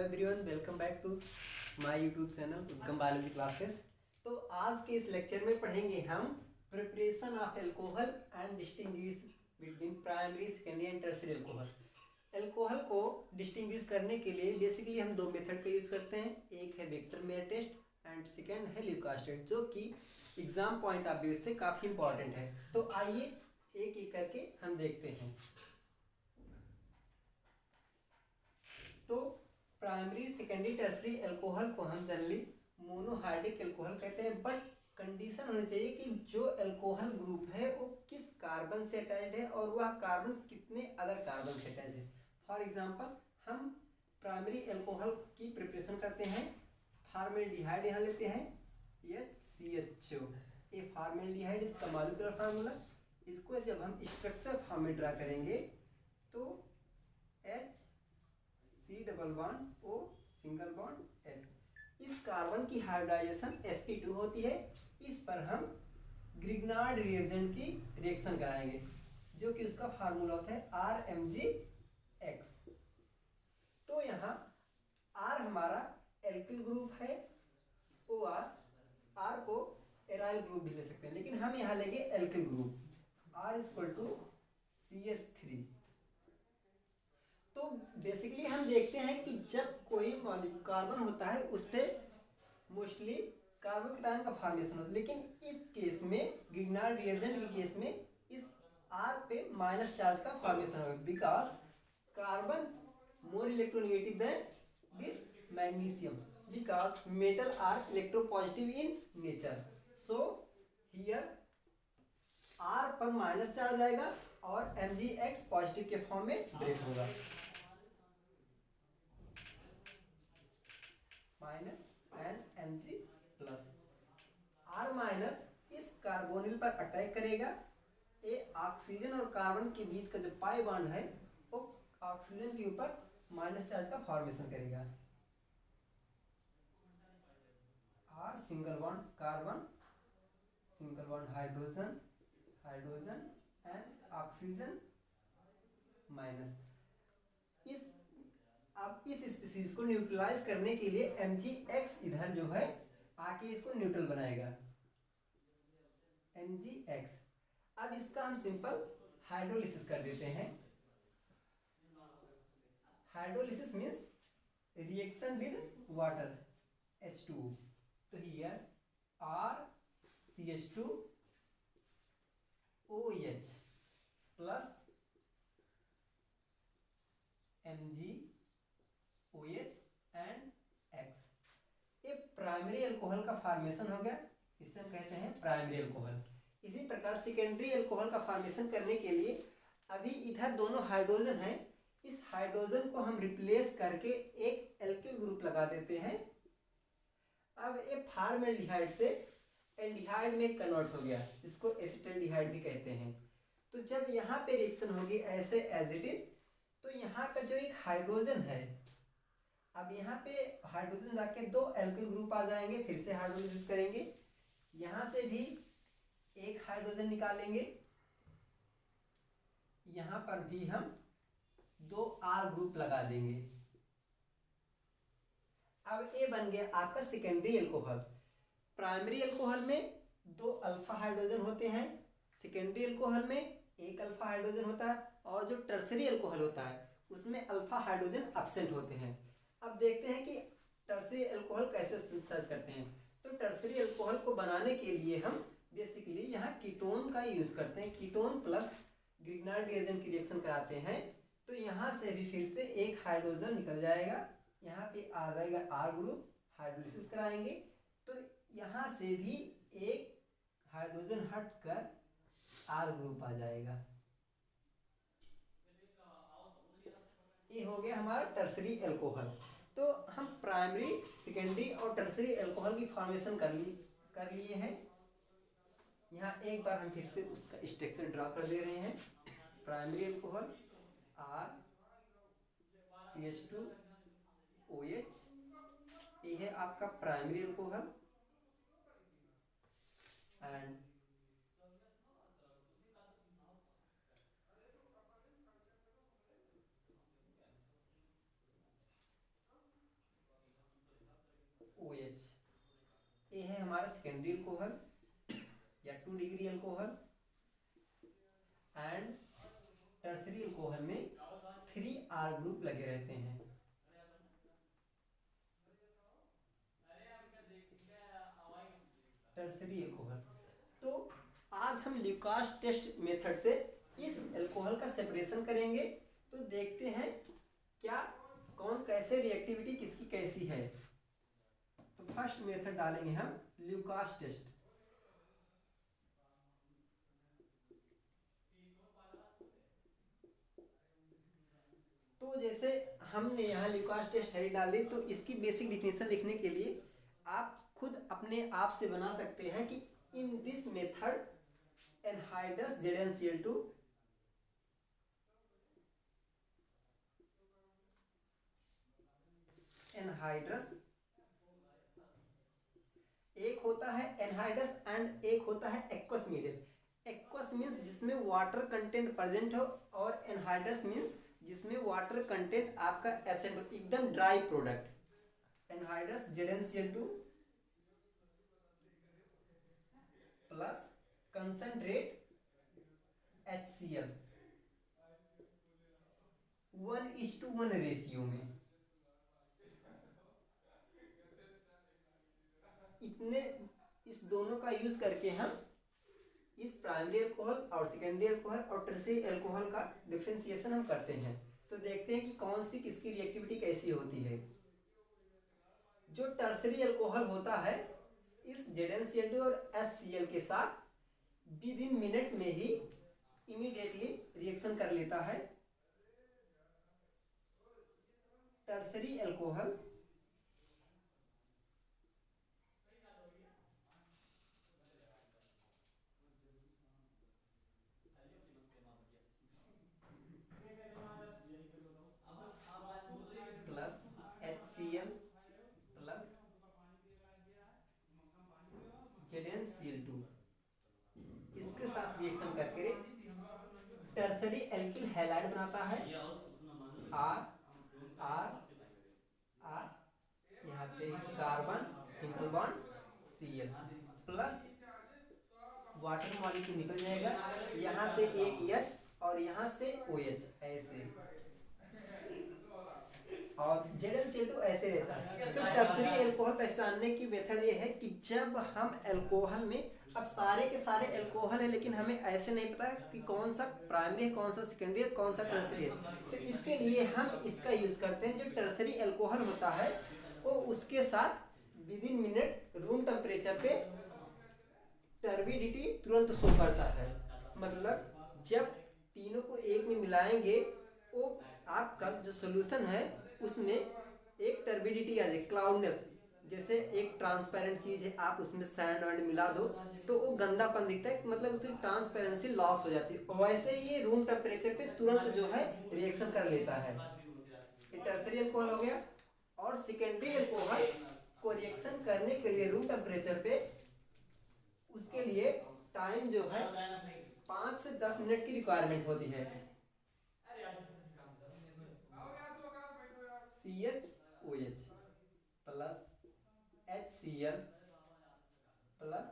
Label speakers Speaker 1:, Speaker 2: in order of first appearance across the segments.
Speaker 1: Everyone, welcome back to my YouTube channel Uttam biology classes. तो आज के इस लेक्चर में पढ़ेंगे हम preparation of alcohol and distinguish between primary, secondary and tertiary alcohol. Alcohol को डिस्टिंग्विश करने के लिए बेसिकली हम दो मेथड का यूज़ करते हैं। एक है बेक्टरमेयर टेस्ट एंड सेकेंड है ल्यूकास टेस्ट, जो कि एग्जाम पॉइंट ऑफ व्यू से काफ़ी इंपॉर्टेंट है। तो आइए एक एक करके हम देखते हैं। तो प्राइमरी, सेकेंडरी, टर्सरी अल्कोहल को हम जनरली मोनोहाइड्रिक अल्कोहल कहते हैं, बट कंडीशन होनी चाहिए कि जो अल्कोहल ग्रुप है वो किस कार्बन से अटैच्ड है और वह कार्बन कितने अदर कार्बन से अटैच है। फॉर एग्जांपल, हम प्राइमरी अल्कोहल की प्रिपरेशन करते हैं। फॉर्मेल्डिहाइड यहाँ लेते हैं HCHO। ये फॉर्मेल्डिहाइड इसका मॉलिक्यूलर फार्मूला। इसको जब हम स्ट्रक्चर फॉर्म में ड्रा करेंगे तो C double bond O single bond H। इस कार्बन की हाइब्रिडाइजेशन sp2 होती है। इस पर हम ग्रिग्नार्ड रिएजेंट की रिएक्शन कराएंगे, जो कि उसका फार्मूला होता है RMgX। तो यहाँ R हमारा एल्किल ग्रुप है, OR R को एराइल ग्रुप भी ले सकते हैं, लेकिन हम यहाँ लेंगे एल्किल ग्रुप R = CH3। तो बेसिकली हम देखते हैं कि जब कोई कार्बन होता है उस पर मोस्टली कार्बन कैटायन का फॉर्मेशन होता है, लेकिन इस केस में ग्रिग्नार्ड रिएजेंट के केस में इस R पे माइनस चार्ज का फॉर्मेशन होगा, because carbon more electronegative than this magnesium, because metal are electropositive in nature. So here R पर माइनस चार्ज आएगा और Mgx पॉजिटिव के फॉर्म में ब्रेक होगा। Minus and Mg plus. R minus इस carbonyl पर अटैक करेगा। ये ऑक्सीजन और कार्बन के बीच का जो पाई बॉन्ड है वो ऑक्सीजन के ऊपर माइनस चार्ज का फॉर्मेशन करेगा। R single bond carbon, single bond hydrogen, hydrogen and oxygen minus. अब इस स्पीसीज को न्यूट्रलाइज करने के लिए Mgx इधर जो है आके इसको न्यूट्रल बनाएगा, Mgx। अब इसका हम सिंपल हाइड्रोलिसिस कर देते हैं। Hydrolysis means reaction with water H2O। तो here RCH2 OH plus MgOH and X। ये प्राइमरी अल्कोहल का फॉर्मेशन हो गया, इसे हम कहते हैं प्राइमरी अल्कोहल। इसी प्रकार सेकेंडरी अल्कोहल का फॉर्मेशन करने के लिए अभी इधर दोनों हाइड्रोजन हैं, इस हाइड्रोजन को हम रिप्लेस करके एक एल्किल ग्रुप लगा देते हैं। अब ये फॉर्मेल्डिहाइड से एल्डिहाइड में कन्वर्ट हो गया, जिसको एसिटल्डिहाइड भी कहते हैं। तो जब यहाँ पे रिएक्शन होगी ऐसे एज इट इज, तो यहाँ का जो एक हाइड्रोजन है, अब यहाँ पे हाइड्रोजन जाके दो एल्किल ग्रुप आ जाएंगे। फिर से हाइड्रोलिसिस करेंगे, यहाँ से भी एक हाइड्रोजन निकालेंगे, यहाँ पर भी हम दो R ग्रुप लगा देंगे। अब ये बन गया आपका सेकेंडरी अल्कोहल। प्राइमरी अल्कोहल में दो अल्फा हाइड्रोजन होते हैं, सेकेंडरी अल्कोहल में एक अल्फा हाइड्रोजन होता है, और जो टर्सरी अल्कोहल होता है उसमें अल्फा हाइड्रोजन एब्सेंट होते हैं। अब देखते हैं कि टर्सरी अल्कोहल कैसे सिंथेसाइज करते हैं। तो टर्सरी अल्कोहल को बनाने के लिए हम बेसिकली यहाँ कीटोन का यूज करते हैं। कीटोन प्लस ग्रिग्नार्ड रिएजेंट की रिएक्शन कराते हैं, तो यहाँ से भी फिर से एक हाइड्रोजन निकल जाएगा, यहाँ पे आ जाएगा R ग्रुप, हाइड्रोलिसिस कराएंगे तो यहाँ से भी एक हाइड्रोजन हटकर R ग्रुप आ जाएगा। ये हो गया हमारा टर्सरी अल्कोहल। तो हम प्राइमरी, सेकेंडरी और टर्सरी अल्कोहल की फॉर्मेशन कर लिए हैं। यहाँ एक बार हम फिर से उसका स्ट्रक्चर ड्रा कर दे रहे हैं। प्राइमरी अल्कोहल RCH2 OH, ये है आपका primary alcohol. And O H. ये है हमारा सेकेंडरी अल्कोहल या 2 degree alcohol. And tertiary alcohol में 3 R ग्रुप लगे रहते हैं। Tertiary alcohol. तो आज हम ल्यूकास टेस्ट मेथड से इस अल्कोहल का सेपरेशन करेंगे। तो देखते हैं क्या कौन कैसे रिएक्टिविटी किसकी कैसी है। तो फर्स्ट मेथड डालेंगे हम ल्यूकास टेस्ट। तो जैसे हमने यहाँ ल्यूकास टेस्ट है डाल दी, तो इसकी बेसिक डिफिनेशन लिखने के लिए आप खुद अपने आप से बना सकते हैं कि in this method anhydrous ZnCl2 anhydrous एक होता है एनहाइड्रस एंड एक होता है एक्वस मीडियम। एक्वस मीन्स जिसमें वाटर कंटेंट प्रेजेंट हो और एनहाइड्रस मीन्स जिसमें वाटर कंटेंट आपका एब्सेंट हो, एकदम dry product. Anhydrous ZnCl2 plus concentrate HCl 1:1 ratio में। इतने इस दोनों का यूज करके हम इस प्राइमरी अल्कोहल और सेकेंडरी अल्कोहल और टर्शियरी अल्कोहल का डिफरेंशिएशन हम करते हैं। तो देखते हैं कि कौन सी किसकी रिएक्टिविटी कैसी होती है। जो टर्शियरी अल्कोहल होता है इस ZnCl2 और HCl के साथ विद इन मिनट में ही इमीडिएटली रिएक्शन कर लेता है। Tertiary alcohol plus HCl plus ZnCl2 इसके साथ रिएक्शन करके टर्शियरी एल्किल हैलाइड बनाता है। R R R यहाँ पे carbon single bond Cl plus water molecule निकल जाएगा, यहाँ से एक H और यहाँ से OH ऐसे, और ZnCl2 ऐसे रहता है। तो टर्शियरी अल्कोहल पहचानने की मेथड ये है कि जब हम अल्कोहल में अब सारे के सारे अल्कोहल है लेकिन हमें ऐसे नहीं पता कि कौन सा प्राइमरी है कौन सा सेकेंडरी है कौन सा टर्शियरी है, तो इसके लिए हम इसका यूज करते हैं। जो टर्शियरी अल्कोहल होता है वो उसके साथ with in minute room temperature पे टर्बिडिटी तुरंत शो करता है। मतलब जब तीनों को एक में मिलाएंगे वो आपका जो सोल्यूशन है उसमें एक टर्बिडिटी आ जाए, क्लाउडनेस, जैसे एक ट्रांसपेरेंट चीज है आप उसमें सैंड वैंड मिला दो तो वो गंदापन दिखता है, मतलब उसकी ट्रांसपेरेंसी लॉस हो जाती है। वैसे ये रूम टेम्परेचर पे तुरंत जो है रिएक्शन कर लेता है। ये टर्शियरी अल्कोहल हो गया। और सेकेंडरी अल्कोहल को रिएक्शन करने के लिए रूम टेम्परेचर पे उसके लिए टाइम जो है 5 से 10 मिनट की रिक्वायरमेंट होती है। CHOH plus HCl plus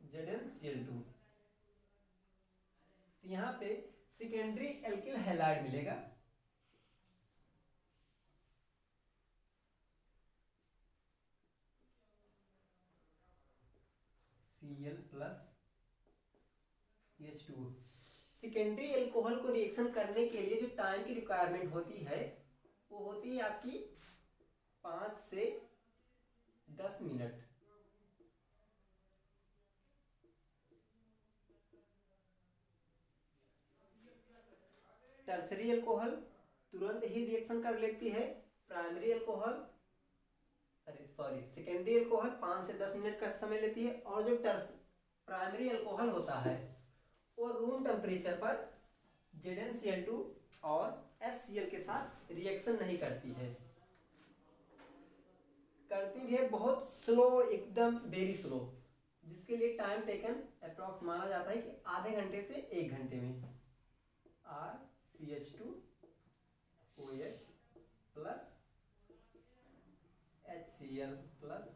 Speaker 1: ZnCl2। यहाँ पे सेकेंडरी एल्किल हैलाइड मिलेगा। Cl plus H2O। Secondary alcohol को रिएक्शन करने के लिए जो टाइम की रिक्वायरमेंट होती है वो होती है आपकी 5 से 10 मिनट। टर्शियरी अल्कोहल तुरंत ही रिएक्शन कर लेती है। प्राइमरी अल्कोहल सेकेंडरी अल्कोहल 5 से 10 मिनट का समय लेती है। और जो प्राइमरी अल्कोहल होता है वो रूम टेम्परेचर पर ZnCl2 और HCl के साथ रिएक्शन नहीं करती है, करती भी है बहुत स्लो, एकदम वेरी स्लो, जिसके लिए टाइम टेकन अप्रॉक्स माना जाता है कि आधे घंटे से 1 घंटे में। RCH2OH plus HCl plus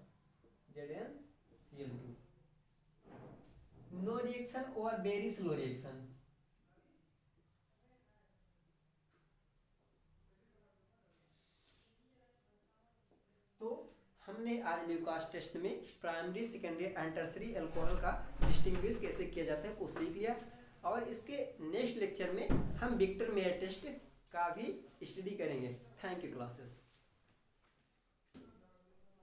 Speaker 1: ZnCl2। No reaction और वेरी स्लो रिएक्शन। तो हमने आज ल्यूकास टेस्ट में primary, secondary and tertiary alcohol का डिस्टिंग्विश कैसे किया जाता है वो सीख लिया, और इसके नेक्स्ट लेक्चर में हम विक्टर मेयर टेस्ट का भी स्टडी करेंगे। Thank you classes.